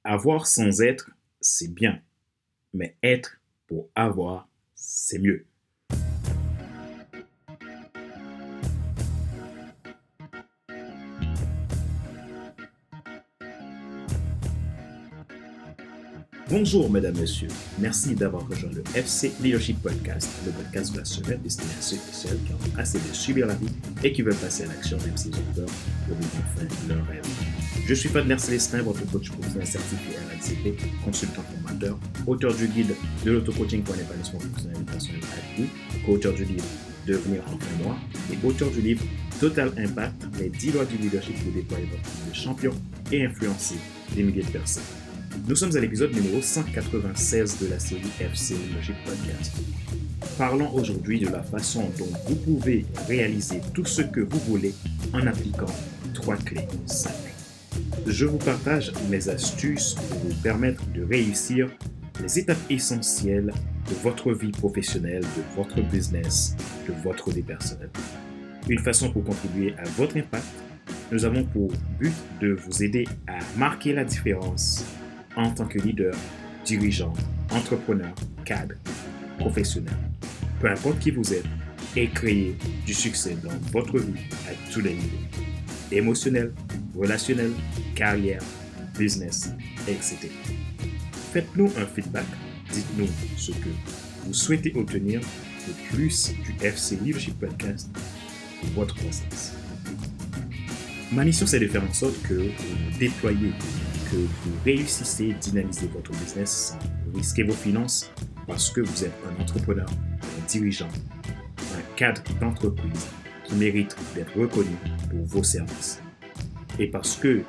Avoir sans être, c'est bien, mais être pour avoir, c'est mieux. Bonjour, mesdames, messieurs. Merci d'avoir rejoint le FC Leadership Podcast, le podcast de la semaine destiné à ceux et celles qui ont assez de subir la vie et qui veulent passer à l'action même s'ils ont peur pour vivre enfin leur rêve. Je suis Fadler Célestin, votre coach professionnel certifié RNCP, consultant formateur, auteur du guide de l'auto-coaching pour un épanouissement professionnel et personnel accru, co-auteur du livre Devenir enfin moi et auteur du livre Total Impact, les 10 lois du leadership pour déployer votre vie de champion et influencer des milliers de personnes. Nous sommes à l'épisode numéro 196 de la série FC Leadership Podcast. Parlons aujourd'hui de la façon dont vous pouvez réaliser tout ce que vous voulez en appliquant 3 clés simples. Je vous partage mes astuces pour vous permettre de réussir les étapes essentielles de votre vie professionnelle, de votre business, de votre vie personnelle. Une façon pour contribuer à votre impact, nous avons pour but de vous aider à marquer la différence en tant que leader, dirigeant, entrepreneur, cadre, professionnel. Peu importe qui vous êtes, et créer du succès dans votre vie à tous les niveaux. Émotionnel, relationnel, carrière, business, etc. Faites-nous un feedback. Dites-nous ce que vous souhaitez obtenir de plus du FC Leadership Podcast pour votre croissance. Ma mission, c'est de faire en sorte que vous déployez, que vous réussissez à dynamiser votre business sans risquer vos finances parce que vous êtes un entrepreneur, un dirigeant, un cadre d'entreprise qui mérite d'être reconnu pour vos services. Et parce que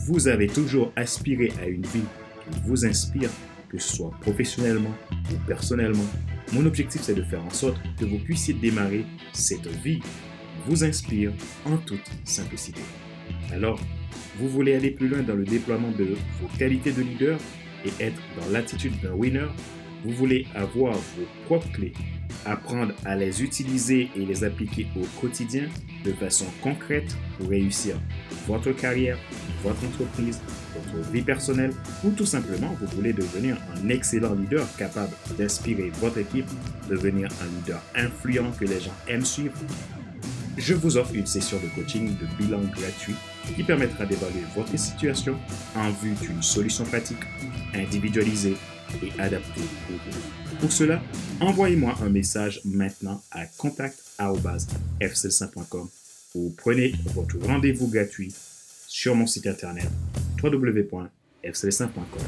vous avez toujours aspiré à une vie qui vous inspire, que ce soit professionnellement ou personnellement, mon objectif c'est de faire en sorte que vous puissiez démarrer cette vie qui vous inspire en toute simplicité. Alors, vous voulez aller plus loin dans le déploiement de vos qualités de leader et être dans l'attitude d'un winner? Vous voulez avoir vos propres clés, apprendre à les utiliser et les appliquer au quotidien de façon concrète pour réussir votre carrière, votre entreprise, votre vie personnelle ou tout simplement vous voulez devenir un excellent leader capable d'inspirer votre équipe, devenir un leader influent que les gens aiment suivre? Je vous offre une session de coaching de bilan gratuit qui permettra d'évaluer votre situation en vue d'une solution pratique, individualisée et adaptée pour vous. Pour cela, envoyez-moi un message maintenant à contact@fcelsin.com ou prenez votre rendez-vous gratuit sur mon site internet www.fcelsin.com.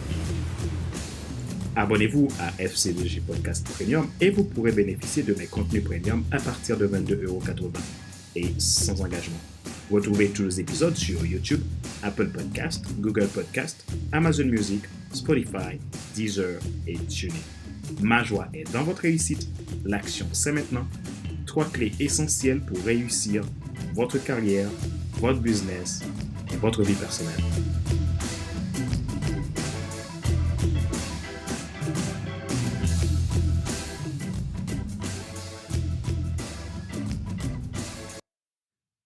Abonnez-vous à FCDG Podcast Premium et vous pourrez bénéficier de mes contenus premium à partir de 22,80 € et sans engagement. Retrouvez tous les épisodes sur YouTube, Apple Podcast, Google Podcast, Amazon Music, Spotify, Deezer et TuneIn. Ma joie est dans votre réussite. L'action, c'est maintenant. 3 clés essentielles pour réussir votre carrière, votre business et votre vie personnelle.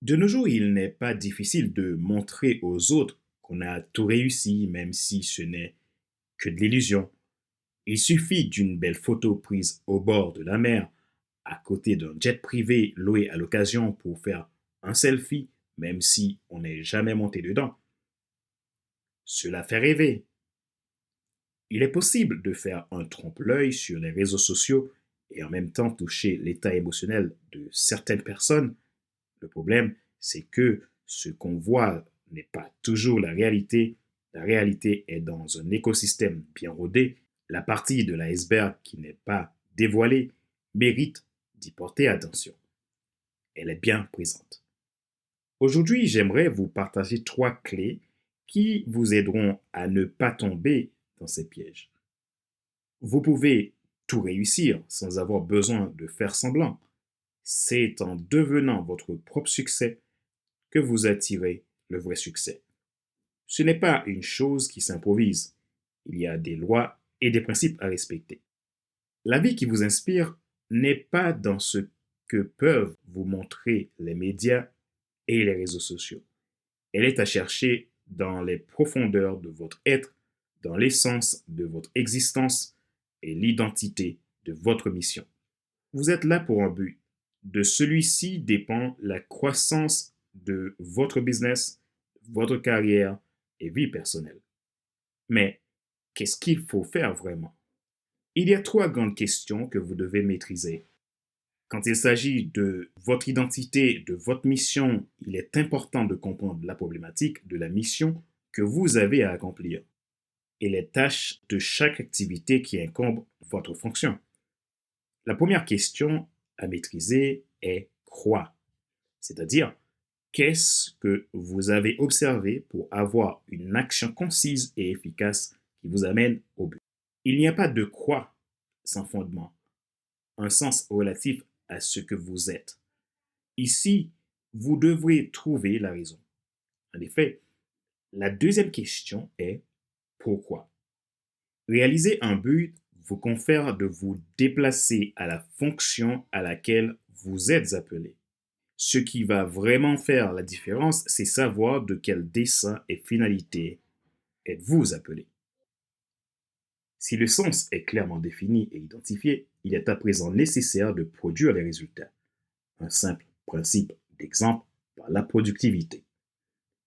De nos jours, il n'est pas difficile de montrer aux autres qu'on a tout réussi, même si ce n'est que de l'illusion. Il suffit d'une belle photo prise au bord de la mer, à côté d'un jet privé loué à l'occasion pour faire un selfie, même si on n'est jamais monté dedans. Cela fait rêver. Il est possible de faire un trompe-l'œil sur les réseaux sociaux et en même temps toucher l'état émotionnel de certaines personnes. Le problème, c'est que ce qu'on voit n'est pas toujours la réalité. La réalité est dans un écosystème bien rodé. La partie de l'iceberg qui n'est pas dévoilée mérite d'y porter attention. Elle est bien présente. Aujourd'hui, j'aimerais vous partager 3 clés qui vous aideront à ne pas tomber dans ces pièges. Vous pouvez tout réussir sans avoir besoin de faire semblant. C'est en devenant votre propre succès que vous attirez le vrai succès. Ce n'est pas une chose qui s'improvise. Il y a des lois et des principes à respecter. La vie qui vous inspire n'est pas dans ce que peuvent vous montrer les médias et les réseaux sociaux. Elle est à chercher dans les profondeurs de votre être, dans l'essence de votre existence et l'identité de votre mission. Vous êtes là pour un but. De celui-ci dépend la croissance de votre business, votre carrière et vie personnelle. Mais qu'est-ce qu'il faut faire vraiment? Il y a trois grandes questions que vous devez maîtriser. Quand il s'agit de votre identité, de votre mission, il est important de comprendre la problématique de la mission que vous avez à accomplir et les tâches de chaque activité qui incombe votre fonction. La première question à maîtriser est quoi, c'est-à-dire qu'est-ce que vous avez observé pour avoir une action concise et efficace qui vous amène au but. Il n'y a pas de quoi sans fondement, un sens relatif à ce que vous êtes. Ici, vous devrez trouver la raison. En effet, la deuxième question est pourquoi. Réaliser un but vous confère de vous déplacer à la fonction à laquelle vous êtes appelé. Ce qui va vraiment faire la différence, c'est savoir de quel dessein et finalité êtes-vous appelé. Si le sens est clairement défini et identifié, il est à présent nécessaire de produire les résultats. Un simple principe d'exemple par la productivité.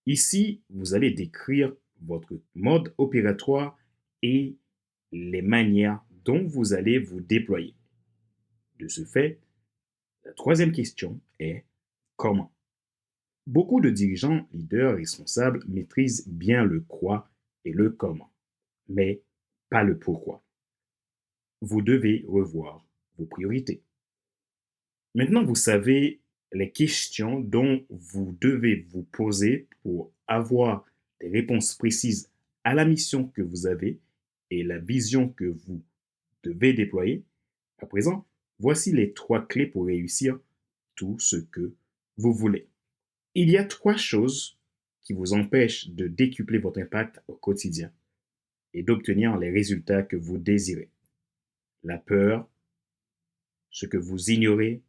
Ici, vous allez décrire votre mode opératoire et les manières dont vous allez vous déployer. De ce fait, la troisième question est comment. Beaucoup de dirigeants, leaders, responsables maîtrisent bien le quoi et le comment, mais pas le pourquoi. Vous devez revoir vos priorités. Maintenant, vous savez les questions dont vous devez vous poser pour avoir des réponses précises à la mission que vous avez et la vision que vous devez déployer. À présent, voici les trois clés pour réussir tout ce que vous voulez. Il y a trois choses qui vous empêchent de décupler votre impact au quotidien et d'obtenir les résultats que vous désirez. La peur, ce que vous ignorez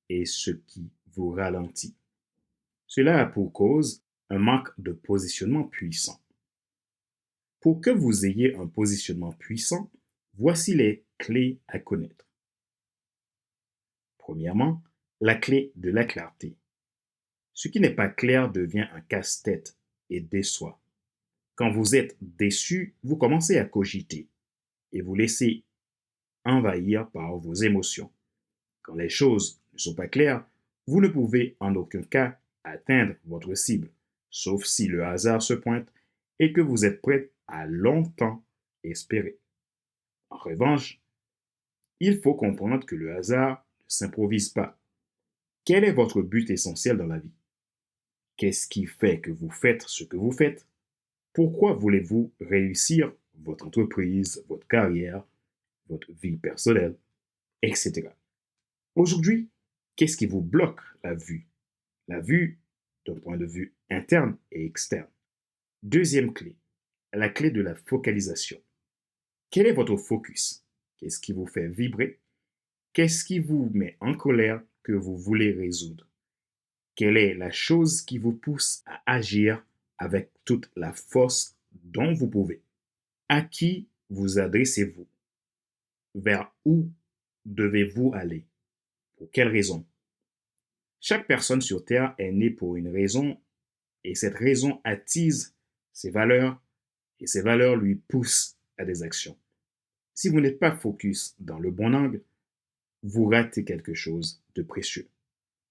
et ce qui vous ralentit. Cela a pour cause un manque de positionnement puissant. Pour que vous ayez un positionnement puissant, voici les clés à connaître. Premièrement, la clé de la clarté. Ce qui n'est pas clair devient un casse-tête et déçoit. Quand vous êtes déçu, vous commencez à cogiter et vous laissez envahir par vos émotions. Quand les choses ne sont pas claires, vous ne pouvez en aucun cas atteindre votre cible, sauf si le hasard se pointe et que vous êtes prêt à longtemps espérer. En revanche, il faut comprendre que le hasard ne s'improvise pas. Quel est votre but essentiel dans la vie? Qu'est-ce qui fait que vous faites ce que vous faites? Pourquoi voulez-vous réussir votre entreprise, votre carrière, votre vie personnelle, etc. Aujourd'hui, qu'est-ce qui vous bloque la vue? La vue d'un point de vue interne et externe. Deuxième clé, la clé de la focalisation. Quel est votre focus? Qu'est-ce qui vous fait vibrer? Qu'est-ce qui vous met en colère que vous voulez résoudre? Quelle est la chose qui vous pousse à agir avec toute la force dont vous pouvez? À qui vous adressez-vous? Vers où devez-vous aller? Pour quelle raison? Chaque personne sur Terre est née pour une raison et cette raison attise ses valeurs et ces valeurs lui poussent à des actions. Si vous n'êtes pas focus dans le bon angle, vous ratez quelque chose de précieux.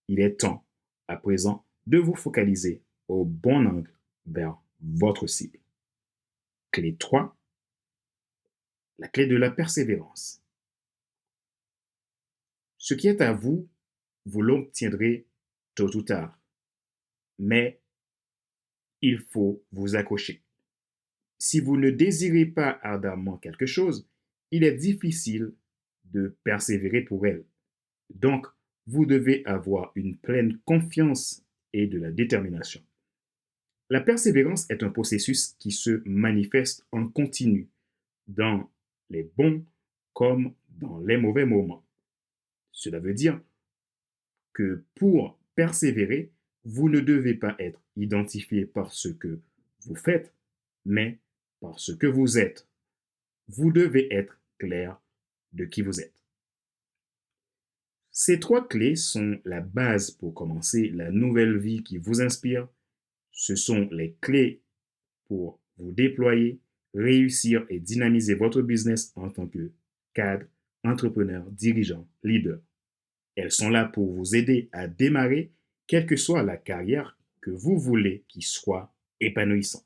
Il est temps, à présent, de vous focaliser au bon angle vers votre cible. Clé 3, la clé de la persévérance. Ce qui est à vous, vous l'obtiendrez tôt ou tard. Mais il faut vous accrocher. Si vous ne désirez pas ardemment quelque chose, il est difficile de persévérer pour elle. Donc, vous devez avoir une pleine confiance et de la détermination. La persévérance est un processus qui se manifeste en continu dans les bons comme dans les mauvais moments. Cela veut dire que pour persévérer, vous ne devez pas être identifié par ce que vous faites, mais ce que vous êtes, vous devez être clair de qui vous êtes. Ces 3 clés sont la base pour commencer la nouvelle vie qui vous inspire. Ce sont les clés pour vous déployer, réussir et dynamiser votre business en tant que cadre, entrepreneur, dirigeant, leader. Elles sont là pour vous aider à démarrer, quelle que soit la carrière que vous voulez qui soit épanouissante.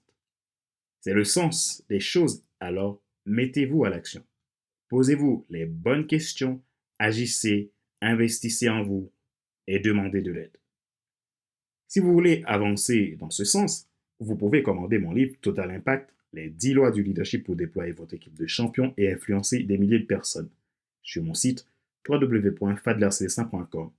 C'est le sens des choses, alors mettez-vous à l'action. Posez-vous les bonnes questions, agissez, investissez en vous et demandez de l'aide. Si vous voulez avancer dans ce sens, vous pouvez commander mon livre Total Impact, les 10 lois du leadership pour déployer votre équipe de champions et influencer des milliers de personnes sur mon site www.fadlercélestin.com.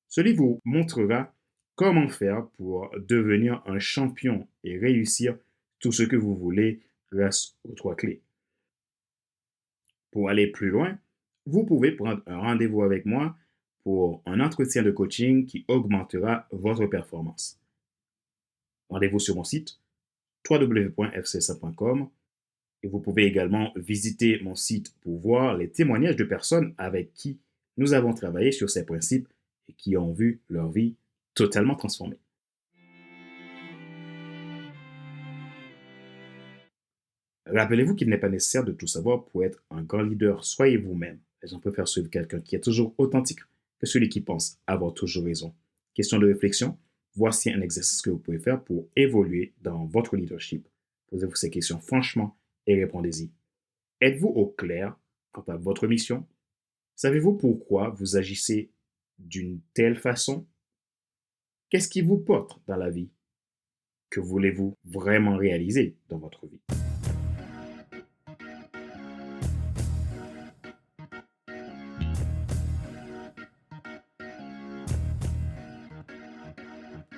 Ce livre vous montrera comment faire pour devenir un champion et réussir tout ce que vous voulez grâce aux 3 clés. Pour aller plus loin, vous pouvez prendre un rendez-vous avec moi pour un entretien de coaching qui augmentera votre performance. Rendez-vous sur mon site www.fclestin.com et vous pouvez également visiter mon site pour voir les témoignages de personnes avec qui nous avons travaillé sur ces principes et qui ont vu leur vie totalement transformée. Rappelez-vous qu'il n'est pas nécessaire de tout savoir pour être un grand leader. Soyez vous-même. Les gens préfèrent suivre quelqu'un qui est toujours authentique que celui qui pense avoir toujours raison. Question de réflexion, voici un exercice que vous pouvez faire pour évoluer dans votre leadership. Posez-vous ces questions franchement et répondez-y. Êtes-vous au clair quant à votre mission? Savez-vous pourquoi vous agissez d'une telle façon? Qu'est-ce qui vous porte dans la vie? Que voulez-vous vraiment réaliser dans votre vie?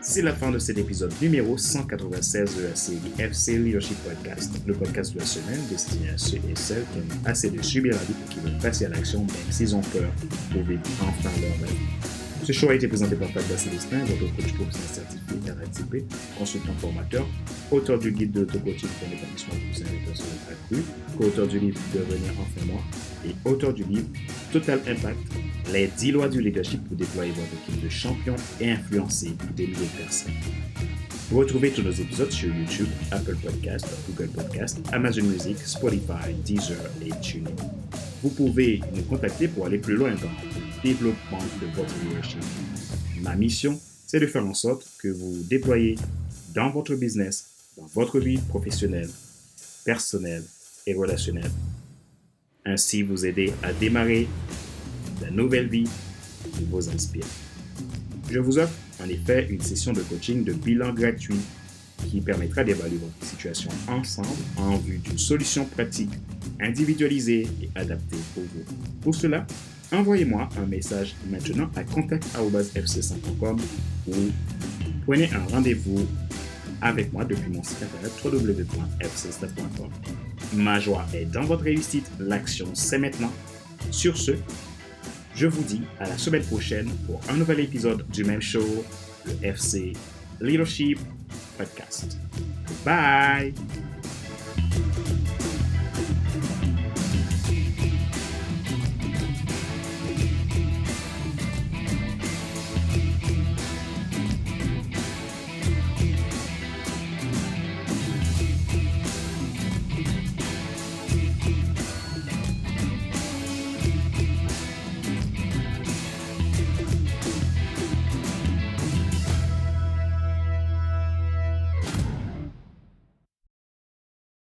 C'est la fin de cet épisode numéro 196 de la série FC Leadership Podcast, le podcast de la semaine destiné à ceux et celles qui ont assez de subir la vie et qui veulent passer à l'action même s'ils ont peur pour vivre enfin leur vie. Ce show a été présenté par Fadler Célestin, votre coach professionnel certifié RATP, consultant formateur, auteur du guide de l'auto-coaching pour l'épanouissement professionnel et personnel accru, co-auteur du livre Devenir enfin moi et auteur du livre Total Impact, les 10 lois du leadership pour déployer votre équipe de champions et influencer des milliers de personnes. Vous retrouvez tous nos épisodes sur YouTube, Apple Podcasts, Google Podcasts, Amazon Music, Spotify, Deezer et TuneIn. Vous pouvez nous contacter pour aller plus loin dans le développement de votre leadership. Ma mission, c'est de faire en sorte que vous déployez dans votre business, dans votre vie professionnelle, personnelle et relationnelle. Ainsi, vous aider à démarrer la nouvelle vie qui vous inspire. Je vous offre en effet une session de coaching de bilan gratuit qui permettra d'évaluer votre situation ensemble en vue d'une solution pratique, individualisée et adaptée pour vous. Pour cela, envoyez-moi un message maintenant à contact@fclestin.com ou prenez un rendez-vous avec moi depuis mon site internet www.fclestin.com. Ma joie est dans votre réussite, l'action c'est maintenant. Sur ce, je vous dis à la semaine prochaine pour un nouvel épisode du même show, le FC Leadership Podcast. Bye!